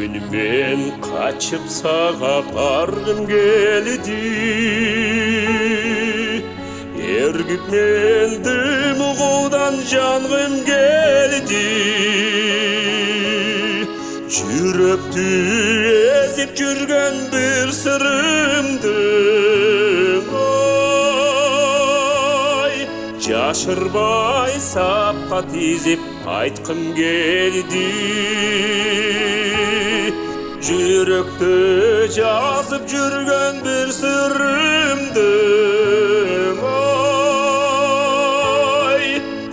Бүгін мен қачып саға барғым келді, ергіп мен дым ұғудан жанғым келді. Жүректі ezіп жүрген бір сырымды жашырбай сапқа тизеп айтқым келді. Жүректі жазып жүрген бір сырымды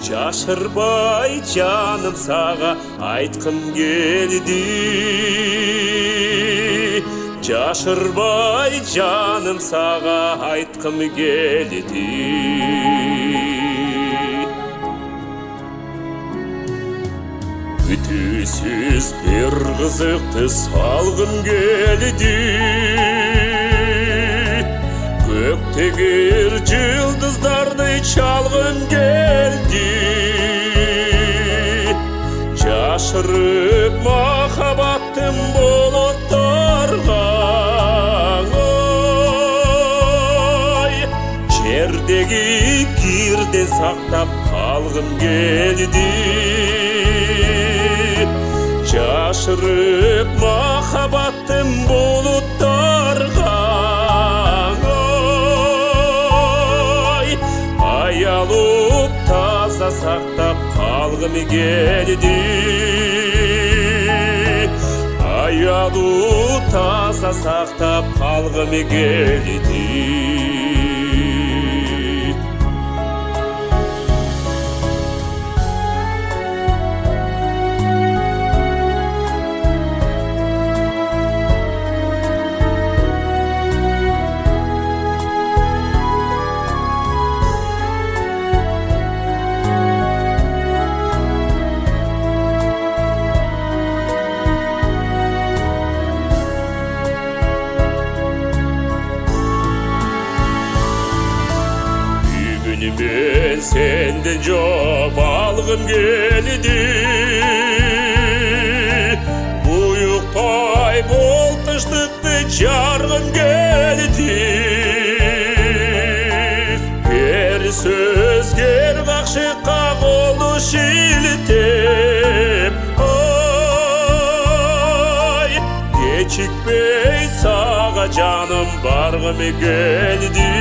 жашырбай жаным саға айтқым келді. Жашырбай жаным саға айтқым келді. Үтісіз бір қызықты салғым келді. Көктегір жылдыздарды чалғым келді. Жашырып махаббаттым болоттарға, жердегі кирден сақтап қалғым келді. Жашырып махаббаттым болоттарға, аялып таза сақтап қалғым келді. Аялып таза сақтап қалғым келді. Мен сенден жоп алғым келді. Бұйықпай бол тыныштықты жарғым келді. Бір сөзгер қақшыққа қолды шилтеп, кечікпей саға жаным барғым келді.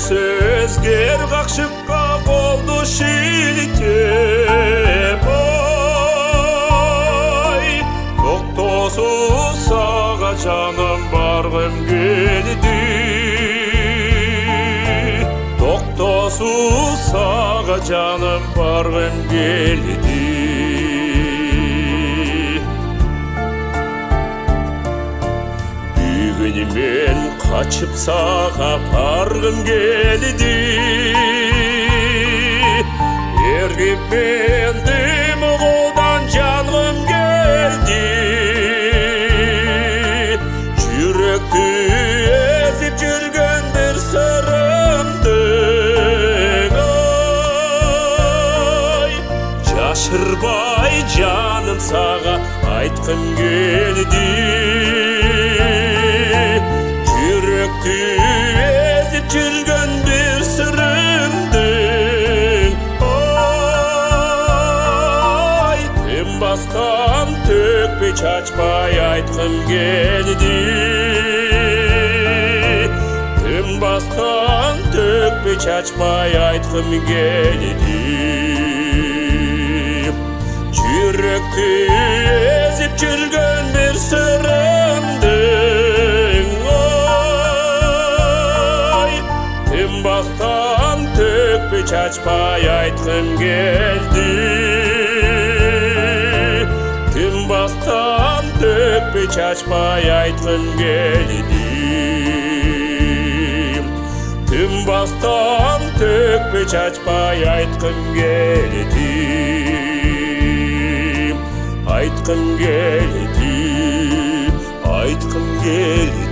Сөзгер қақшыққа қолды шилтеп, тоқтосыз саға жаным барғым келді. Тоқтосыз саға жаным барғым келді. Бүгін мен қачып саға барғым келді. Ергіп мен дым ұғудан жанғым келді. Жүректі ezіп жүрген бір сырымды жашырбай жаным саға айтқым келді. Жүректі ezіп жүрген бір сырымдың, тынбастан төкпей чачпай айтқым келді. Тынбастан төкпей чачпай айтқым келді. Жүректі ezіп жүрген бір сырымдың, тынбастан төкпей чачпай айтқым келді. Тынбастан төкпей чачпай айтқым келді. Тынбастан төкпей чачпай айтқым келді. Айтқым келді. Айтқым келді.